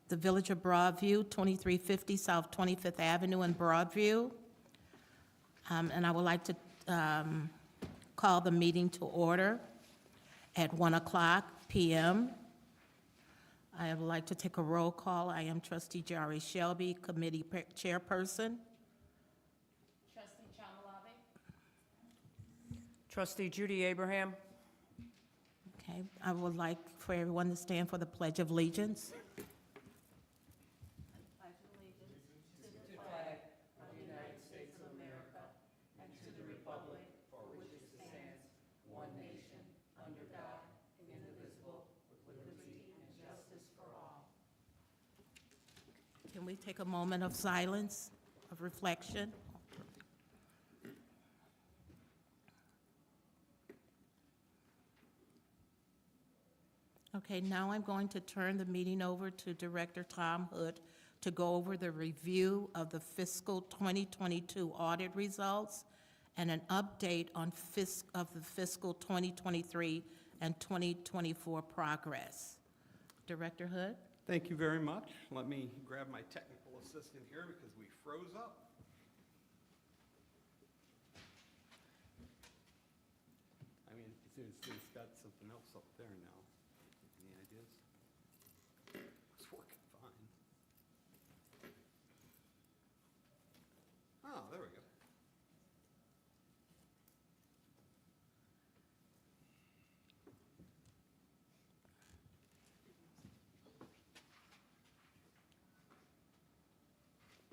the Village of Broadview, 2350 South 25th Avenue in Broadview. And I would like to call the meeting to order at 1:00 p.m. I would like to take a roll call. I am Trustee Jari Shelby, Committee Chairperson. Trustee Chamalabi. Trustee Judy Abraham. Okay, I would like for everyone to stand for the Pledge of Allegiance. Can we take a moment of silence, of reflection? Okay, now I'm going to turn the meeting over to Director Tom Hood to go over the review of the fiscal 2022 audit results and an update on the fiscal 2023 and 2024 progress. Director Hood? Thank you very much. Let me grab my technical assistant here because we froze up. I mean, it's got something else up there now. Any ideas? It's working fine. Oh, there we go.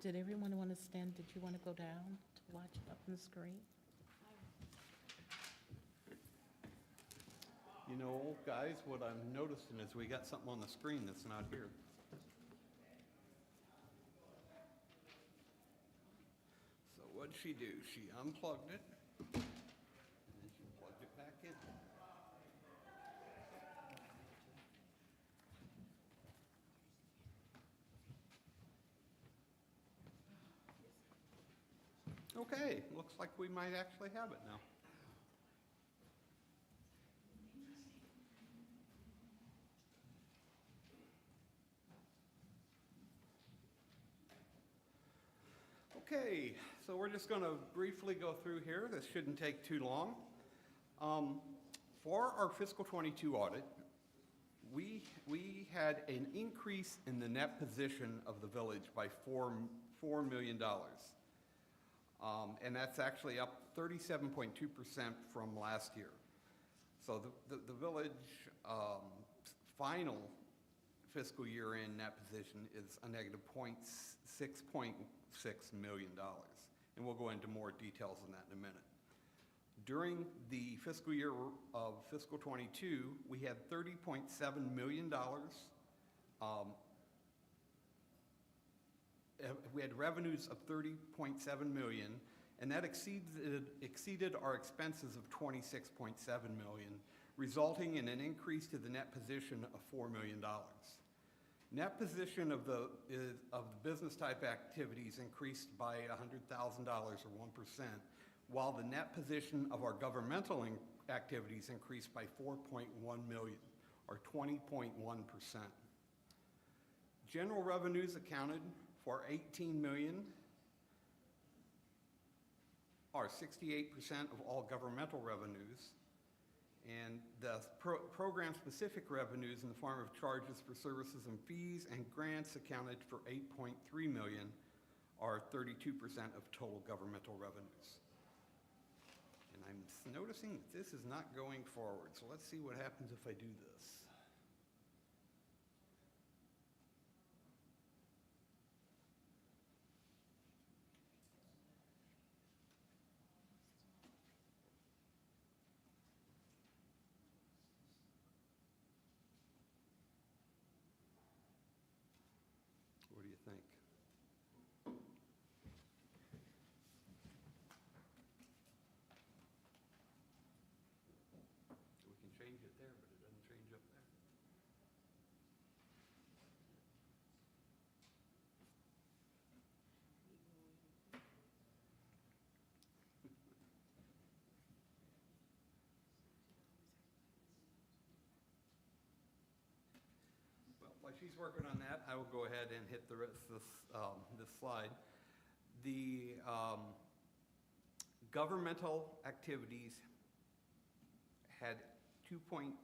Did everyone want to stand? Did you want to go down to watch it up on the screen? You know, guys, what I'm noticing is we got something on the screen that's not here. So what'd she do? She unplugged it, and then she plugged it back in. Okay, looks like we might actually have it now. Okay, so we're just going to briefly go through here. This shouldn't take too long. For our fiscal 22 audit, we had an increase in the net position of the village by $4 million. And that's actually up 37.2% from last year. So the village final fiscal year end net position is a negative $6.6 million. And we'll go into more details on that in a minute. During the fiscal year of fiscal 22, we had $30.7 million. We had revenues of $30.7 million, and that exceeded our expenses of $26.7 million, resulting in an increase to the net position of $4 million. Net position of the business type activities increased by $100,000 or 1%, while the net position of our governmental activities increased by $4.1 million or 20.1%. General revenues accounted for $18 million, or 68% of all governmental revenues, and the program-specific revenues in the form of charges for services and fees and grants accounted for $8.3 million, or 32% of total governmental revenues. And I'm noticing that this is not going forward, so let's see what happens if I do this. What do you think? We can change it there, but it doesn't change up there. she's working on that, I will go ahead and hit the rest of this slide. The governmental activities had 22.2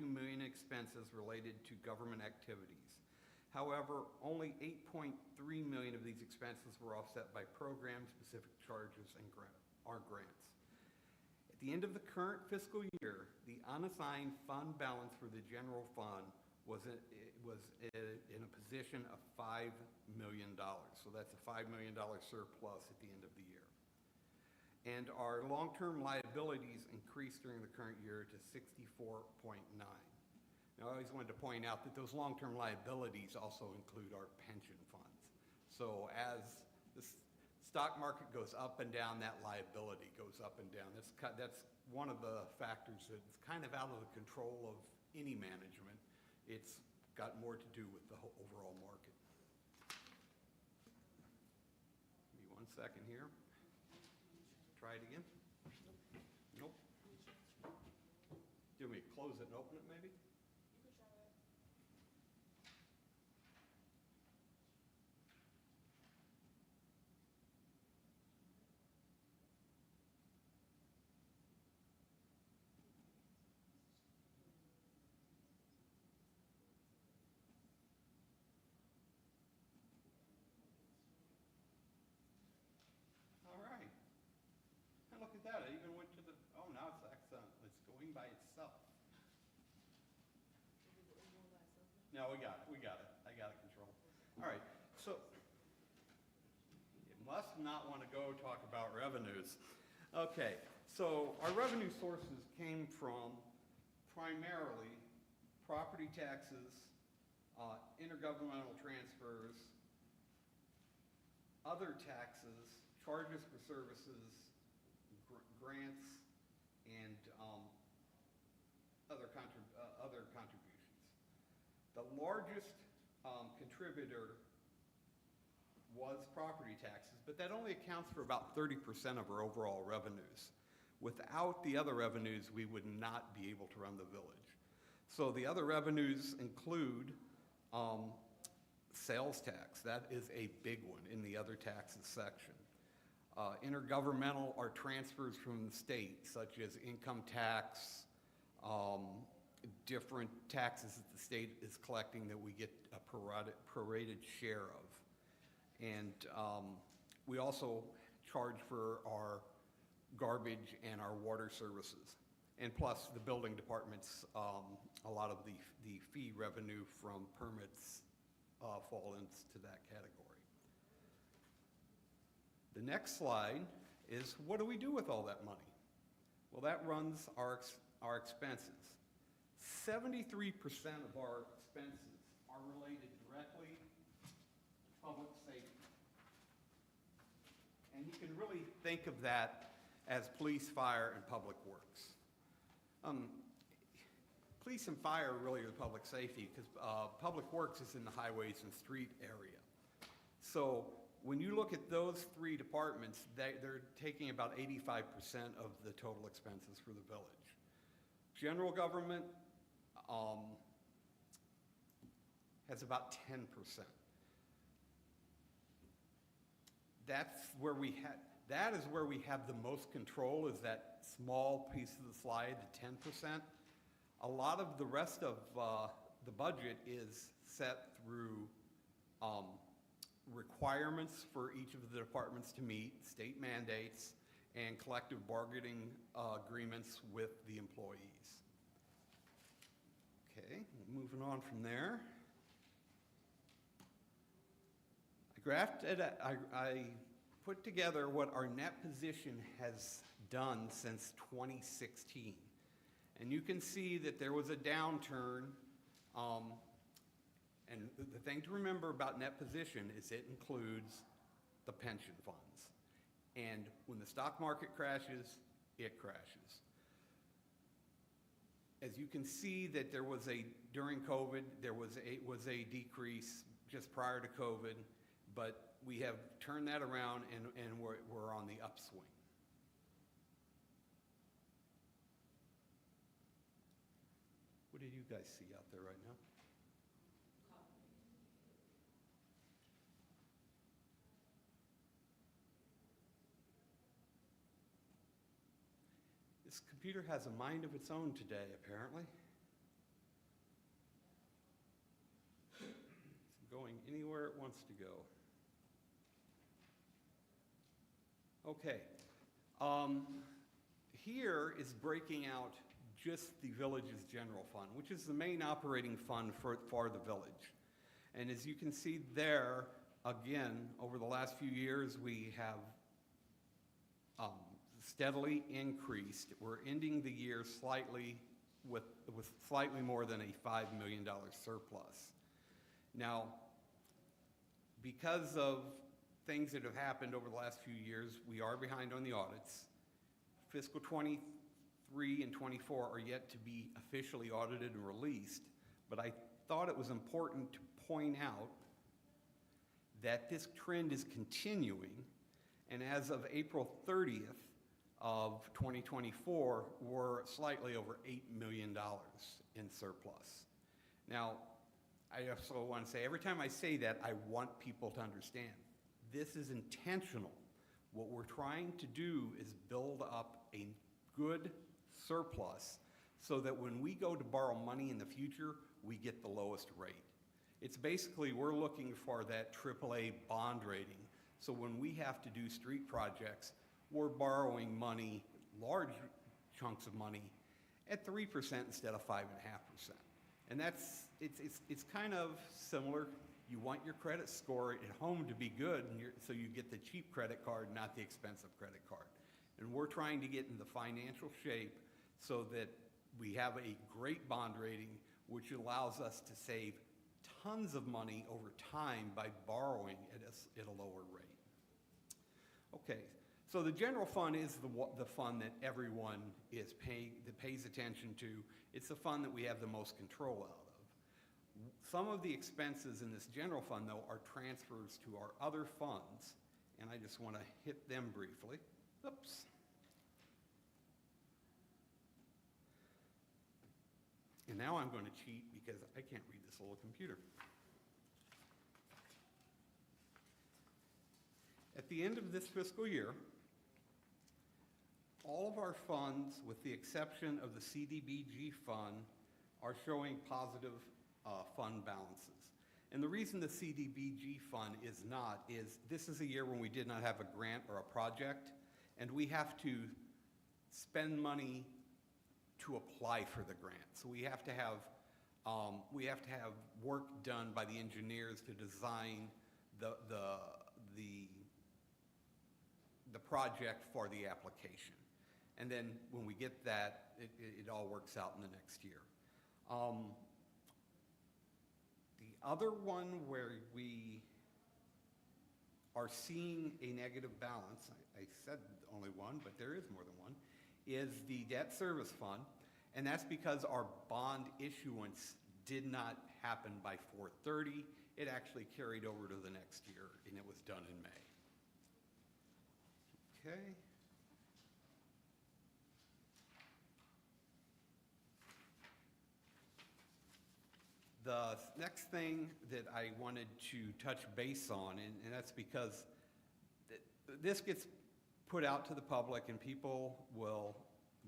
million expenses related to government activities. However, only 8.3 million of these expenses were offset by program-specific charges and grants. At the end of the current fiscal year, the unassigned fund balance for the general fund was in a position of $5 million. So that's a $5 million surplus at the end of the year. And our long-term liabilities increased during the current year to 64.9. Now, I always wanted to point out that those long-term liabilities also include our pension funds. So as the stock market goes up and down, that liability goes up and down. That's one of the factors that's kind of out of the control of any management. It's got more to do with the whole overall market. Give me 1 second here. Try it again. Nope. Do you want me to close it and open it maybe? All right. And look at that, I even went to the, oh, now it's excellent. It's going by itself. No, we got it. I got it controlled. All right, so you must not want to go talk about revenues. Okay, so our revenue sources came from primarily property taxes, intergovernmental transfers, other taxes, charges for services, grants, and other contributions. The largest contributor was property taxes, but that only accounts for about 30% of our overall revenues. Without the other revenues, we would not be able to run the village. So the other revenues include sales tax. That is a big one in the other taxes section. Intergovernmental are transfers from the state, such as income tax, different taxes that the state is collecting that we get a prorated share of. And we also charge for our garbage and our water services. And plus the building departments, a lot of the fee revenue from permits fall into that category. The next slide is, what do we do with all that money? Well, that runs our expenses. 73% of our expenses are related directly to public safety. And you can really think of that as police, fire, and public works. Police and fire really are public safety because public works is in the highways and street area. So when you look at those three departments, they're taking about 85% of the total expenses for the village. General government has about 10%. That is where we have the most control, is that small piece of the slide, the 10%. A lot of the rest of the budget is set through requirements for each of the departments to meet, state mandates, and collective bargaining agreements with the employees. Okay, moving on from there. I put together what our net position has done since 2016. And you can see that there was a downturn, and the thing to remember about net position is it includes the pension funds. And when the stock market crashes, it crashes. As you can see that there was during COVID, there was a decrease just prior to COVID, but we have turned that around and we're on the upswing. What do you guys see out there right now? This computer has a mind of its own today, apparently. It's going anywhere it wants to go. Okay. Here is breaking out just the village's general fund, which is the main operating fund for the village. And as you can see there, again, over the last few years, we have steadily increased. We're ending the year slightly with slightly more than a $5 million surplus. Now, because of things that have happened over the last few years, we are behind on the audits. Fiscal 23 and 24 are yet to be officially audited and released, but I thought it was important to point out that this trend is continuing, and as of April 30th of 2024, we're slightly over $8 million in surplus. Now, I also want to say, every time I say that, I want people to understand, this is intentional. What we're trying to do is build up a good surplus so that when we go to borrow money in the future, we get the lowest rate. It's basically, we're looking for that AAA bond rating. So when we have to do street projects, we're borrowing money, large chunks of money, at 3% instead of 5.5%. And it's kind of similar. You want your credit score at home to be good, and so you get the cheap credit card, not the expensive credit card. And we're trying to get in the financial shape so that we have a great bond rating, which allows us to save tons of money over time by borrowing at a lower rate. Okay, so the general fund is the fund that everyone is paying, that pays attention to. It's the fund that we have the most control out of. Some of the expenses in this general fund, though, are transfers to our other funds, and I just want to hit them briefly. Oops. And now I'm going to cheat because I can't read this little computer. At the end of this fiscal year, all of our funds, with the exception of the CDBG fund, are showing positive fund balances. And the reason the CDBG fund is not is this is a year when we did not have a grant or a project, and we have to spend money to apply for the grant. So we have to have work done by the engineers to design the project for the application. And then when we get that, it all works out in the next year. The other one where we are seeing a negative balance, I said only one, but there is more than one, is the debt service fund, and that's because our bond issuance did not happen by 4/30. It actually carried over to the next year, and it was done in May. Okay. The next thing that I wanted to touch base on, and that's because this gets put out to the public and people will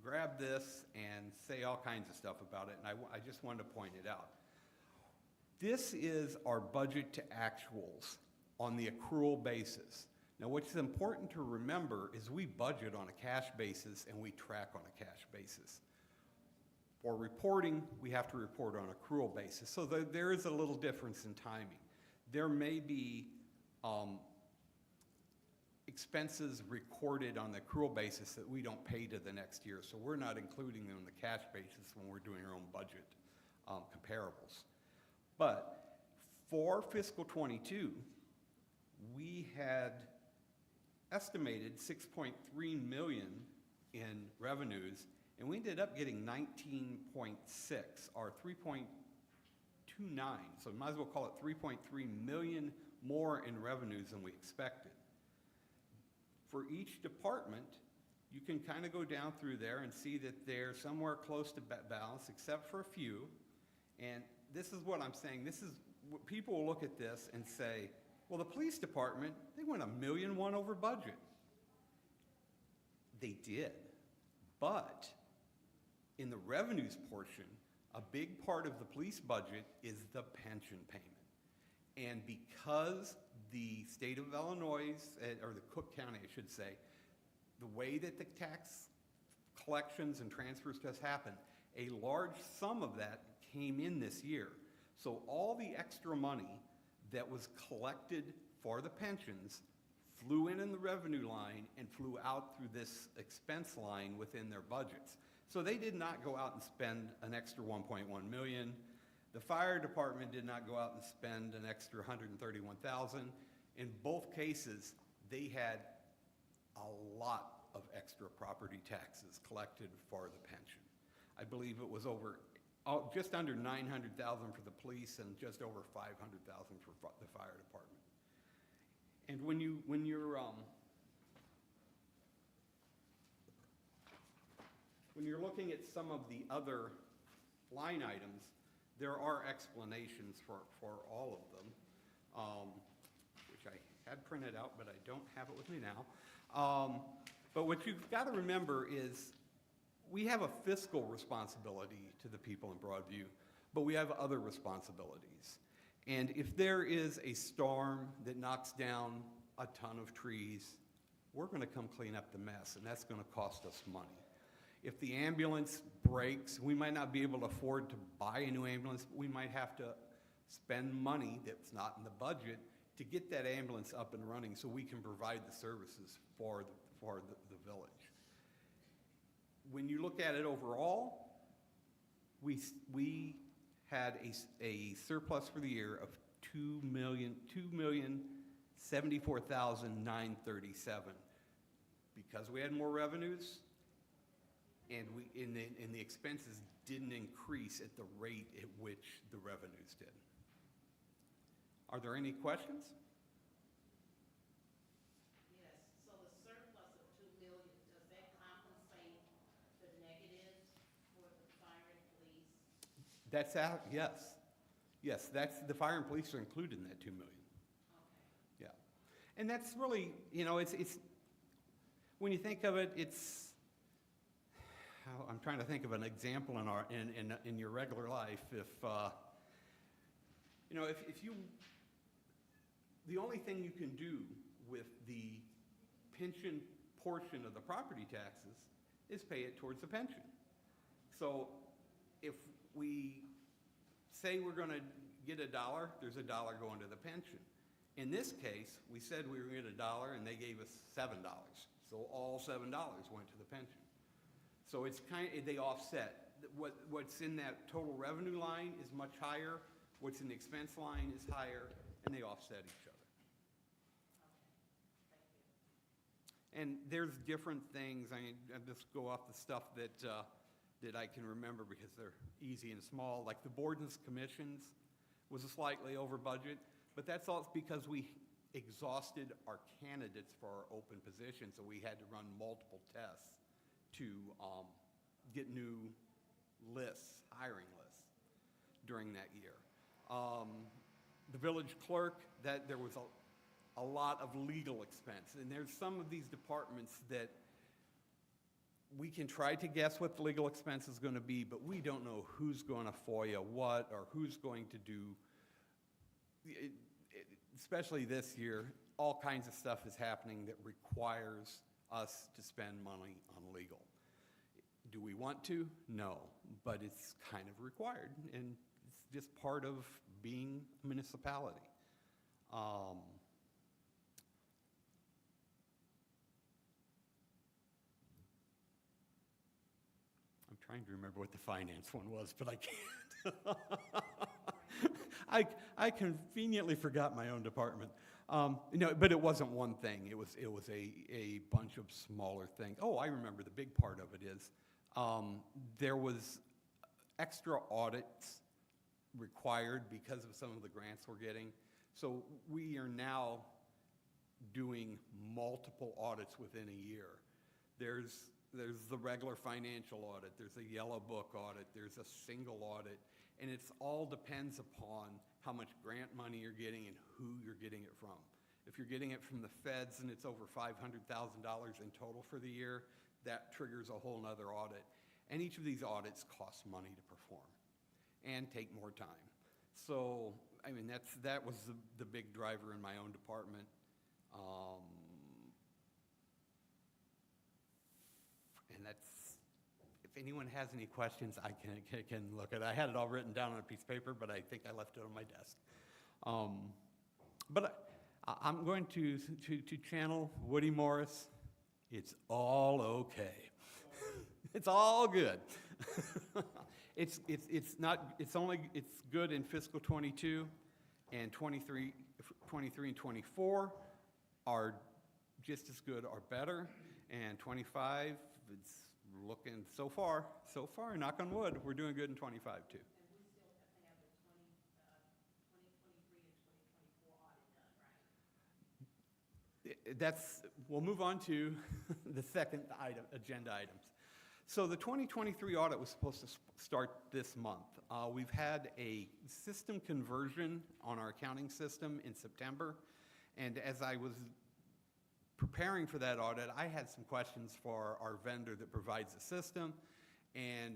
grab this and say all kinds of stuff about it, and I just wanted to point it out. This is our budget to actuals on the accrual basis. Now, what's important to remember is we budget on a cash basis and we track on a cash basis. For reporting, we have to report on accrual basis. So there is a little difference in timing. There may be expenses recorded on the accrual basis that we don't pay to the next year. So we're not including them on the cash basis when we're doing our own budget comparables. But for fiscal 22, we had estimated $6.3 million in revenues, and we ended up getting 19.6, or 3.29. So might as well call it 3.3 million more in revenues than we expected. For each department, you can kind of go down through there and see that they're somewhere close to balance, except for a few. And this is what I'm saying. This is what people will look at this and say, well, the police department, they went $1.1 million over budget. They did, But in the revenues portion, a big part of the police budget is the pension payment. And because the state of Illinois, or the Cook County, I should say, the way that the tax collections and transfers does happen, a large sum of that came in this year. So all the extra money that was collected for the pensions flew in the revenue line and flew out through this expense line within their budgets. So they did not go out and spend an extra 1.1 million. The fire department did not go out and spend an extra 131,000. In both cases, they had a lot of extra property taxes collected for the pension. I believe it was just under 900,000 for the police and just over 500,000 for the fire department. And when you're looking at some of the other line items, there are explanations for all of them, which I had printed out, but I don't have it with me now. But what you've got to remember is we have a fiscal responsibility to the people in Broadview, but we have other responsibilities. And if there is a storm that knocks down a ton of trees, we're going to come clean up the mess, and that's going to cost us money. If the ambulance breaks, we might not be able to afford to buy a new ambulance, but we might have to spend money that's not in the budget to get that ambulance up and running so we can provide the services for the village. When you look at it overall, we had a surplus for the year of $2,074,937 because we had more revenues and the expenses didn't increase at the rate at which the revenues did. Are there any questions? Yes, so the surplus of 2 million, does that compensate the negatives for the fire and police? That's out, yes. Yes, the fire and police are included in that 2 million. Okay. Yeah. And that's really, it's when you think of it, I'm trying to think of an example in your regular life. The only thing you can do with the pension portion of the property taxes is pay it towards the pension. So if we say we're going to get $1, there's $1 going to the pension. In this case, we said we were going to get $1 and they gave us $7. So all $7 went to the pension. So it's they offset. What's in that total revenue line is much higher. What's in the expense line is higher, and they offset each other. And there's different things. I just go off the stuff that I can remember because they're easy and small. Like the boards and commissions was slightly over budget, but that's all because we exhausted our candidates for our open position, so we had to run multiple tests to get new lists, hiring lists during that year. The village clerk, there was a lot of legal expense, and there's some of these departments that we can try to guess what the legal expense is going to be, but we don't know who's going to FOIA what or who's going to do, especially this year, all kinds of stuff is happening that requires us to spend money on legal. Do we want to? No, but it's kind of required, and it's just part of being a municipality. I'm trying to remember what the finance one was, but I can't. I conveniently forgot my own department. But it wasn't one thing. It was a bunch of smaller things. Oh, I remember the big part of it is there was extra audits required because of some of the grants we're getting. So we are now doing multiple audits within a year. There's the regular financial audit, there's a yellow book audit, there's a single audit, and it all depends upon how much grant money you're getting and who you're getting it from. If you're getting it from the feds and it's over $500,000 in total for the year, that triggers a whole nother audit. And each of these audits costs money to perform and take more time. So, I mean, that was the big driver in my own department. And that's, if anyone has any questions, I can look at it. I had it all written down on a piece of paper, but I think I left it on my desk. But I'm going to channel Woody Morris. It's all okay. It's all good. It's good in fiscal 22, and 23 and 24 are just as good or better, and 25, it's looking so far, knock on wood, we're doing good in 25 too. We'll move on to the second item, agenda items. So the 2023 audit was supposed to start this month. We've had a system conversion on our accounting system in September, and as I was preparing for that audit, I had some questions for our vendor that provides the system, and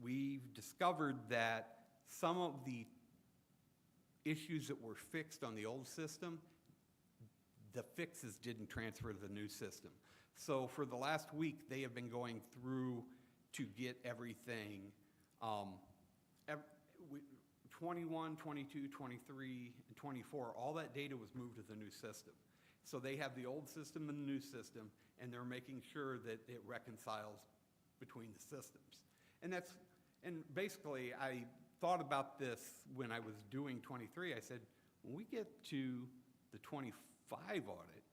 we've discovered that some of the issues that were fixed on the old system, the fixes didn't transfer to the new system. So for the last week, they have been going through to get everything, 21, 22, 23, and 24, all that data was moved to the new system. So they have the old system and the new system, and they're making sure that it reconciles between the systems. And basically, I thought about this when I was doing 23. I said, when we get to the 25 audit,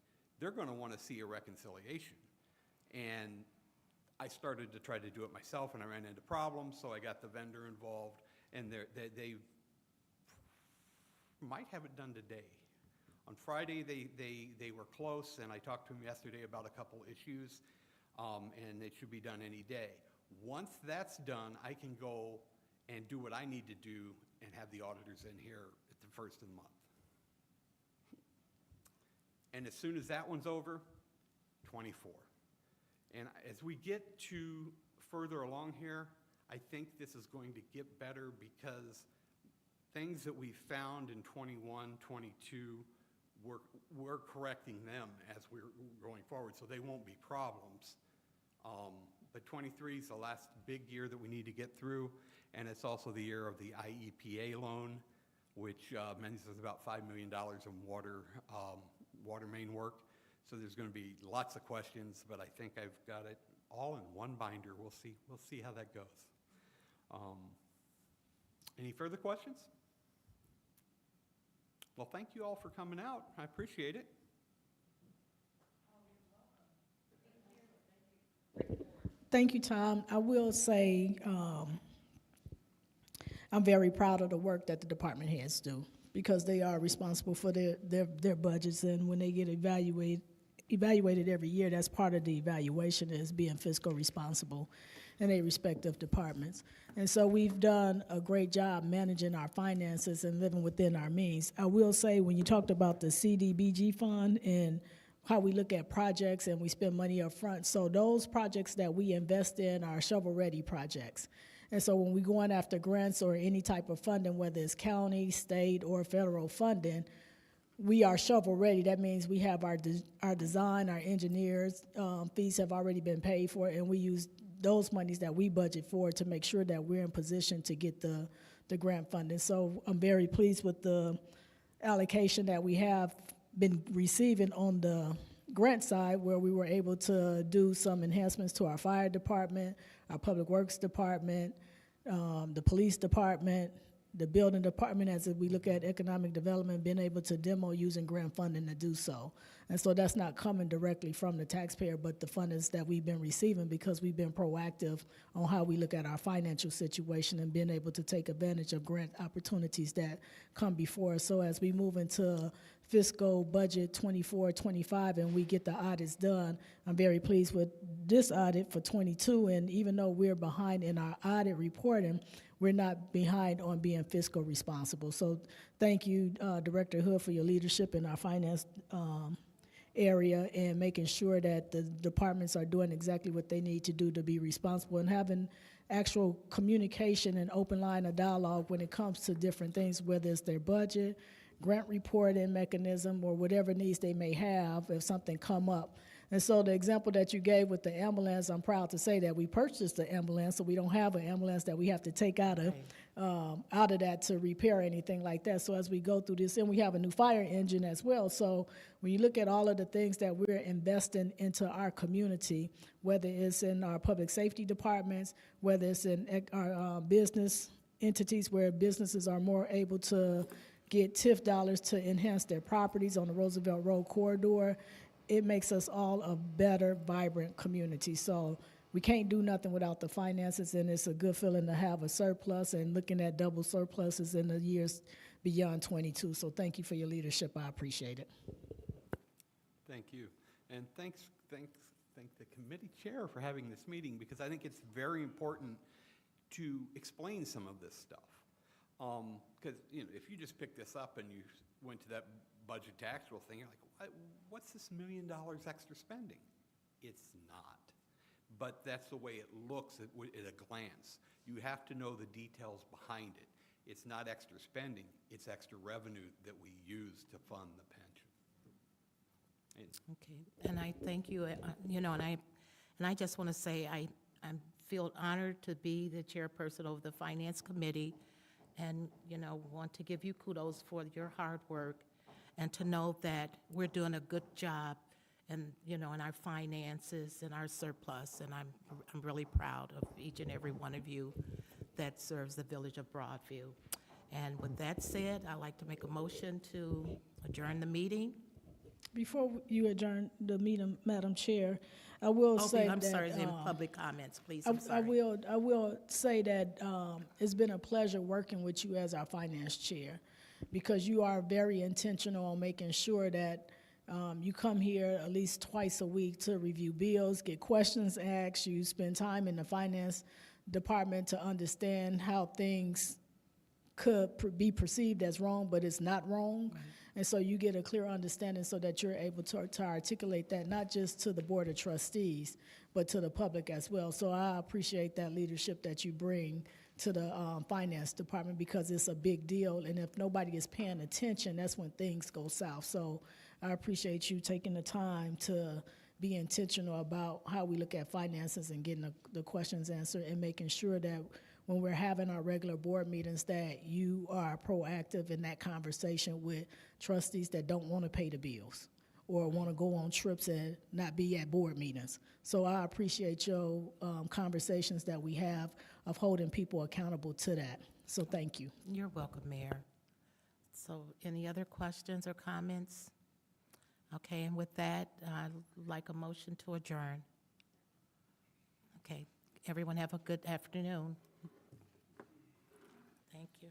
they're going to want to see a reconciliation. And I started to try to do it myself, and I ran into problems, so I got the vendor involved, and they might have it done today. On Friday, they were close, and I talked to them yesterday about a couple issues, and it should be done any day. Once that's done, I can go and do what I need to do and have the auditors in here at the first of the month. And as soon as that one's over, 24. And as we get to further along here, I think this is going to get better because things that we found in 21, 22, we're correcting them as we're going forward, so they won't be problems. But 23 is the last big year that we need to get through, and it's also the year of the IEPA loan, which means there's about $5 million in water main work. So there's going to be lots of questions, but I think I've got it all in one binder. We'll see how that goes. Any further questions? Well, thank you all for coming out. I appreciate it. Thank you, Tom. I will say I'm very proud of the work that the department heads do because they are responsible for their budgets, and when they get evaluated every year, that's part of the evaluation is being fiscal responsible in their respective departments. And so we've done a great job managing our finances and living within our means. I will say when you talked about the CDBG fund and how we look at projects and we spend money up front, so those projects that we invest in are shovel-ready projects. And so when we're going after grants or any type of funding, whether it's county, state, or federal funding, we are shovel-ready. That means we have our design, our engineers, fees have already been paid for, and we use those monies that we budget for to make sure that we're in position to get the grant funding. So I'm very pleased with the allocation that we have been receiving on the grant side, where we were able to do some enhancements to our fire department, our public works department, the police department, the building department, as we look at economic development, being able to demo using grant funding to do so. And so that's not coming directly from the taxpayer, but the funders that we've been receiving because we've been proactive on how we look at our financial situation and being able to take advantage of grant opportunities that come before us. So as we move into fiscal budget 24-25 and we get the audits done, I'm very pleased with this audit for 22, and even though we're behind in our audit reporting, we're not behind on being fiscal responsible. So thank you, Director Hood, for your leadership in our finance area and making sure that the departments are doing exactly what they need to do to be responsible and having actual communication and open line of dialogue when it comes to different things, whether it's their budget, grant reporting mechanism, or whatever needs they may have if something come up. And so the example that you gave with the ambulance, I'm proud to say that we purchased the ambulance, so we don't have an ambulance that we have to take out of that to repair anything like that. So as we go through this, and we have a new fire engine as well. So when you look at all of the things that we're investing into our community, whether it's in our public safety departments, whether it's in our business entities where businesses are more able to get TIF dollars to enhance their properties on the Roosevelt Road corridor, it makes us all a better, vibrant community. So we can't do nothing without the finances, and it's a good feeling to have a surplus and looking at double surpluses in the years beyond 22. So thank you for your leadership. I appreciate it. Thank you. And thank the committee chair for having this meeting, because I think it's very important to explain some of this stuff. Because if you just pick this up and you went to that budget to actual thing, you're like, what's this $1 million extra spending? It's not. But that's the way it looks at a glance. You have to know the details behind it. It's not extra spending, it's extra revenue that we use to fund the pension. Okay, and I thank you, and I just want to say I feel honored to be the chairperson of the Finance Committee, and, want to give you kudos for your hard work, and to know that we're doing a good job in our finances and our surplus, and I'm really proud of each and every one of you that serves the village of Broadview. And with that said, I'd like to make a motion to adjourn the meeting. Before you adjourn the meeting, Madam Chair, I will say I'm that, sorry, in public comments, please, I'm I sorry. will say that it's been a pleasure working with you as our finance chair, because you are very intentional on making sure that you come here at least twice a week to review bills, get questions asked, you spend time in the finance department to understand how things could be perceived as wrong, but it's not wrong. Right. And so you get a clear understanding so that you're able to articulate that not just to the Board of Trustees, but to the public as well. So I appreciate that leadership that you bring to the finance department, because it's a big deal, and if nobody is paying attention, that's when things go south. So I appreciate you taking the time to be intentional about how we look at finances and getting the questions answered, and making sure that when we're having our regular board meetings that you are proactive in that conversation with trustees that don't want to pay the bills or want to go on trips and not be at board meetings. So I appreciate your conversations that we have of holding people accountable to that. So thank you. You're welcome, Mayor. So any other questions or comments? Okay, and with that, I'd like a motion to adjourn. Okay, everyone have a good afternoon. Thank you.